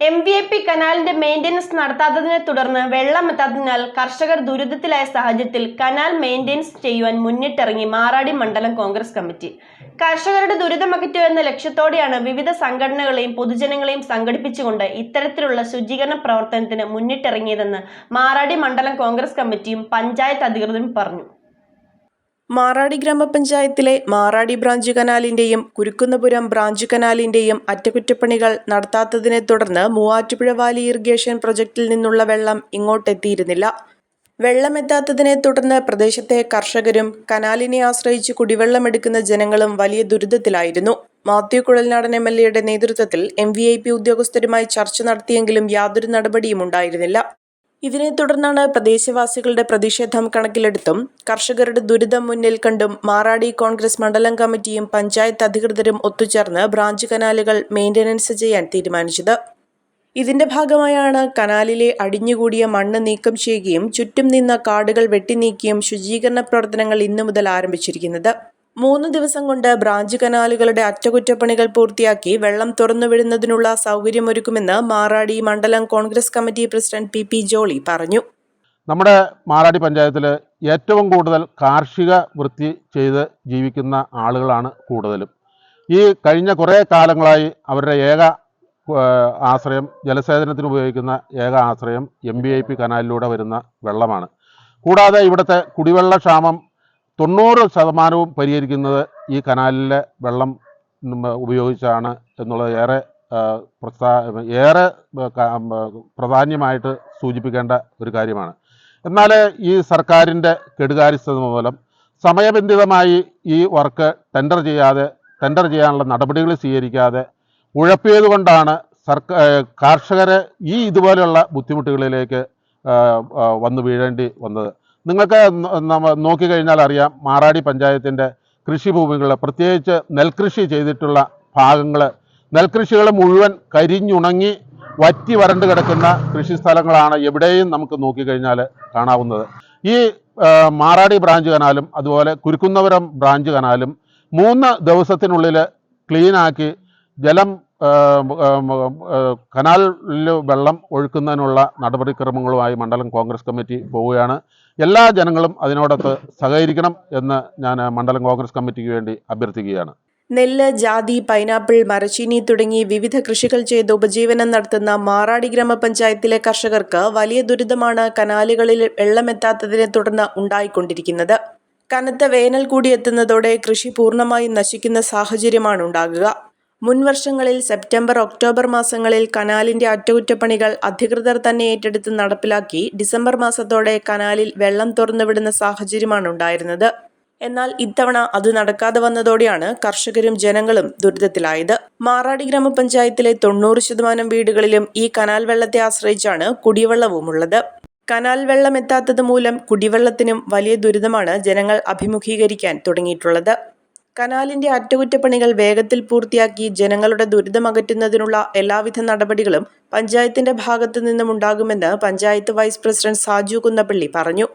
MVP കനാലിന്റെ maintenance നടത്താത്തതിനെ തുടർന്ന് വെള്ളമെത്താത്തതിനാൽ കർഷകർ ദുരിതത്തിലായ സാഹചര്യത്തിൽ കനാൽ മെയിന്റനൻസ് ചെയ്യുവാൻ മുന്നിട്ടിറങ്ങി മാറാടി മണ്ഡലം കോൺഗ്രസ് കമ്മിറ്റി. കർഷകരുടെ ദുരിതമകറ്റുക എന്ന ലക്ഷ്യത്തോടെയാണ് വിവിധ സംഘടനകളെയും പൊതുജനങ്ങളെയും സംഘടിപ്പിച്ചുകൊണ്ട് ഇത്തരത്തിലുള്ള ശുചീകരണ പ്രവർത്തനത്തിന് മുന്നിട്ടിറങ്ങിയതെന്ന് മാറാടി മണ്ഡലം കോൺഗ്രസ് കമ്മിറ്റിയും പഞ്ചായത്ത് അധികൃതരും പറഞ്ഞു. മാറാടി ഗ്രാമപഞ്ചായത്തിലെ മാറാടി ബ്രാഞ്ച് കനാലിന്റെയും കുരുക്കുന്നപുരം ബ്രാഞ്ച് കനാലിന്റെയും അറ്റകുറ്റപ്പണികൾ നടത്താത്തതിനെ തുടർന്ന് മൂവാറ്റുപുഴ വാലി ഇറിഗേഷൻ പ്രൊജക്റ്റിൽ നിന്നുള്ള വെള്ളം ഇങ്ങോട്ടെത്തിയിരുന്നില്ല. വെള്ളമെത്താത്തതിനെ തുടർന്ന് പ്രദേശത്തെ കർഷകരും കനാലിനെ ആശ്രയിച്ച് കുടിവെള്ളമെടുക്കുന്ന ജനങ്ങളും വലിയ ദുരിതത്തിലായിരുന്നു. മാത്യു കുഴൽനാടൻ MLA നേതൃത്വത്തിൽ MVP ഉദ്യോഗസ്ഥരുമായി ചർച്ച നടത്തിയെങ്കിലും യാതൊരു നടപടിയും ഉണ്ടായിരുന്നില്ല. ഇതിനെ തുടർന്നാണ് പ്രദേശവാസികളുടെ പ്രതിഷേധം കണക്കിലെടുത്തും കർഷകരുടെ ദുരിതം മുന്നിൽ കണ്ടും മാറാടി കോൺഗ്രസ് മണ്ഡലം കമ്മിറ്റിയും പഞ്ചായത്ത് അധികൃതരും ഒത്തുചേർന്ന് ബ്രാഞ്ച് കനാലുകൾ മെയിന്റനൻസ് ചെയ്യാൻ തീരുമാനിച്ചത്. ഇതിന്റെ ഭാഗമായാണ് കനാലിലെ അടിഞ്ഞുകൂടിയ മണ്ണ് നീക്കം ചെയ്യുകയും ചുറ്റും നിന്ന കാടുകൾ വെട്ടിനീക്കിയും ശുചീകരണ പ്രവർത്തനങ്ങൾ ഇന്നു മുതൽ ആരംഭിച്ചിരിക്കുന്നത്. 3 ദിവസം കൊണ്ട് ബ്രാഞ്ച് കനാലുകളുടെ അറ്റകുറ്റപ്പണികൾ പൂർത്തിയാക്കി വെള്ളം തുറന്നുവിടുന്നതിനുള്ള സൗകര്യമൊരുക്കുമെന്ന് മാറാടി മണ്ഡലം Congress committee president PP Jolly പറഞ്ഞു. നമ്മുടെ മാറാടി പഞ്ചായത്തിൽ ഏറ്റവും കൂടുതൽ കാർഷിക വൃത്തി ചെയ്ത് ജീവിക്കുന്ന ആളുകളാണ് കൂടുതലും. ഈ കഴിഞ്ഞ കുറേ കാലങ്ങളായി അവരുടെ ഏക ആശ്രയം ജലസേചനത്തിന് ഉപയോഗിക്കുന്ന ഏക ആശ്രയം MVP കനാലിലൂടെ വരുന്ന വെള്ളമാണ്. കൂടാതെ ഇവിടുത്തെ കുടിവെള്ള ക്ഷാമം 90% പരിഹരിക്കുന്നത് ഈ കനാലിലെ വെള്ളം ഉപയോഗിച്ചാണ് എന്നുള്ളത് ഏറെ പ്രാധാന്യമായിട്ട് സൂചിപ്പിക്കേണ്ട ഒരു കാര്യമാണ്. എന്നാൽ ഈ സർക്കാരിൻ്റെ കെടുകാര്യസ്ഥത മൂലം സമയബന്ധിതമായി ഈ വർക്ക് ടെൻഡർ ചെയ്യാനുള്ള നടപടികൾ സ്വീകരിക്കാതെ ഉഴപ്പിയതുകൊണ്ടാണ് കർഷകരെ ഇതുപോലെയുള്ള ബുദ്ധിമുട്ടുകളിലേക്ക് വന്നു വീഴേണ്ടി വന്നത്. നിങ്ങൾക്ക് നോക്കിക്കഴിഞ്ഞാൽ അറിയാം, മാറാടി പഞ്ചായത്തിൻ്റെ കൃഷിഭൂമികൾ, പ്രത്യേകിച്ച് നെൽകൃഷി ചെയ്തിട്ടുള്ള ഭാഗങ്ങൾ, നെൽകൃഷികൾ മുഴുവൻ കരിഞ്ഞുണങ്ങി വറ്റി വരണ്ട് കിടക്കുന്ന കൃഷിസ്ഥലങ്ങളാണ് എവിടെയും നമുക്ക് നോക്കിക്കഴിഞ്ഞാൽ കാണാവുന്നത്. ഈ മാറാടി ബ്രാഞ്ച് കനാലും അതുപോലെ കുരുക്കുന്നപുരം ബ്രാഞ്ച് കനാലും 3 ദിവസത്തിനുള്ളിൽ ക്ലീനാക്കി കനാലിൽ വെള്ളം ഒഴുക്കുന്നതിനുള്ള നടപടിക്രമങ്ങളുമായി മണ്ഡലം കോൺഗ്രസ് കമ്മിറ്റി പോവുകയാണ്. എല്ലാ ജനങ്ങളും അതിനോടൊത്ത് സഹകരിക്കണം എന്ന് ഞാൻ മണ്ഡലം കോൺഗ്രസ് കമ്മിറ്റിക്ക് വേണ്ടി അഭ്യർത്ഥിക്കുകയാണ്. നെല്ല്, ജാതി, പൈനാപ്പിൾ, മരച്ചീനി തുടങ്ങി വിവിധ കൃഷികൾ ചെയ്ത് ഉപജീവനം നടത്തുന്ന മാറാടി ഗ്രാമപഞ്ചായത്തിലെ കർഷകർക്ക് വലിയ ദുരിതമാണ് കനാലുകളിൽ വെള്ളമെത്താത്തതിനെ തുടർന്ന് ഉണ്ടായിക്കൊണ്ടിരിക്കുന്നത്. കനത്ത വേനൽ കൂടി എത്തുന്നതോടെ കൃഷി പൂർണ്ണമായും നശിക്കുന്ന സാഹചര്യമാണ് ഉണ്ടാകുക. മുൻവർഷങ്ങളിൽ സെപ്റ്റംബർ, ഒക്ടോബർ മാസങ്ങളിൽ കനാലിന്റെ അറ്റകുറ്റപ്പണികൾ അധികൃതർ തന്നെ ഏറ്റെടുത്ത് നടപ്പിലാക്കി ഡിസംബർ മാസത്തോടെ കനാലിൽ വെള്ളം തുറന്നുവിടുന്ന സാഹചര്യമാണ് ഉണ്ടായിരുന്നത്. എന്നാൽ ഇത്തവണ അത് നടക്കാതെ വന്നതോടെയാണ് കർഷകരും ജനങ്ങളും ദുരിതത്തിലായത്. മാറാടി ഗ്രാമപഞ്ചായത്തിലെ 90% വീടുകളിലും ഈ കനാൽ വെള്ളത്തെ ആശ്രയിച്ചാണ് കുടിവെള്ളവുമുള്ളത്. കനാൽ വെള്ളം എത്താത്തത് മൂലം കുടിവെള്ളത്തിനും വലിയ ദുരിതമാണ് ജനങ്ങൾ അഭിമുഖീകരിക്കാൻ തുടങ്ങിയിട്ടുള്ളത്. കനാലിന്റെ അറ്റകുറ്റപ്പണികൾ വേഗത്തിൽ പൂർത്തിയാക്കി ജനങ്ങളുടെ ദുരിതമകറ്റുന്നതിനുള്ള എല്ലാവിധ നടപടികളും പഞ്ചായത്തിന്റെ ഭാഗത്തു നിന്നും ഉണ്ടാകുമെന്ന് പഞ്ചായത്ത് വൈസ് പ്രസിഡന്റ് സാജു കുന്നപ്പള്ളി പറഞ്ഞു.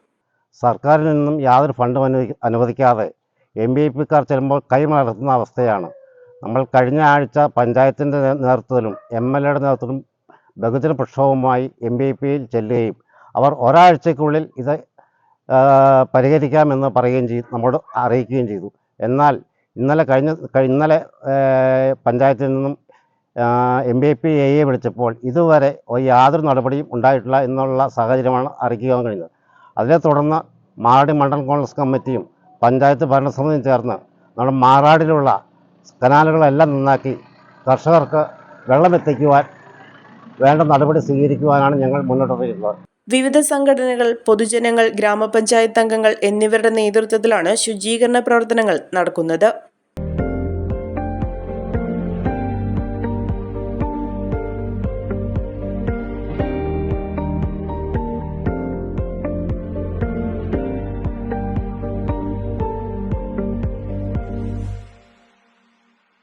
സർക്കാരിൽ നിന്നും യാതൊരു ഫണ്ടും അനുവദിക്കാതെ MVP-ക്കാർ ചെല്ലുമ്പോൾ കൈമലർത്തുന്ന അവസ്ഥയാണ്. നമ്മൾ കഴിഞ്ഞ ആഴ്ച പഞ്ചായത്തിൻ്റെ നേതൃത്വത്തിലും MLA-യുടെ നേതൃത്വത്തിലും ബഹുജന പ്രക്ഷോഭവുമായി MVP-യിൽ ചെല്ലുകയും അവർ ഒരാഴ്ചയ്ക്കുള്ളിൽ ഇത് പരിഹരിക്കാമെന്ന് പറയുകയും ചെയ്തു, നമ്മോട് അറിയിക്കുകയും ചെയ്തു. എന്നാൽ ഇന്നലെ പഞ്ചായത്തിൽ നിന്നും MVP-യെ വിളിച്ചപ്പോൾ ഇതുവരെ യാതൊരു നടപടിയും ഉണ്ടായിട്ടില്ല എന്നുള്ള സാഹചര്യമാണ് അറിയിക്കാൻ കഴിഞ്ഞത്. അതിനെ തുടർന്ന് മാറാടി മണ്ഡലം കോൺഗ്രസ് കമ്മിറ്റിയും പഞ്ചായത്ത് ഭരണസമിതിയും ചേർന്ന് നമ്മുടെ മാറാടിയിലുള്ള കനാലുകളെല്ലാം നന്നാക്കി കർഷകർക്ക് വെള്ളമെത്തിക്കുവാൻ വേണ്ട നടപടി സ്വീകരിക്കുവാനാണ് ഞങ്ങൾ മുന്നോട്ട് വയ്ക്കുന്നത്. വിവിധ സംഘടനകൾ, പൊതുജനങ്ങൾ, ഗ്രാമപഞ്ചായത്ത് അംഗങ്ങൾ എന്നിവരുടെ നേതൃത്വത്തിലാണ് ശുചീകരണ പ്രവർത്തനങ്ങൾ നടക്കുന്നത്.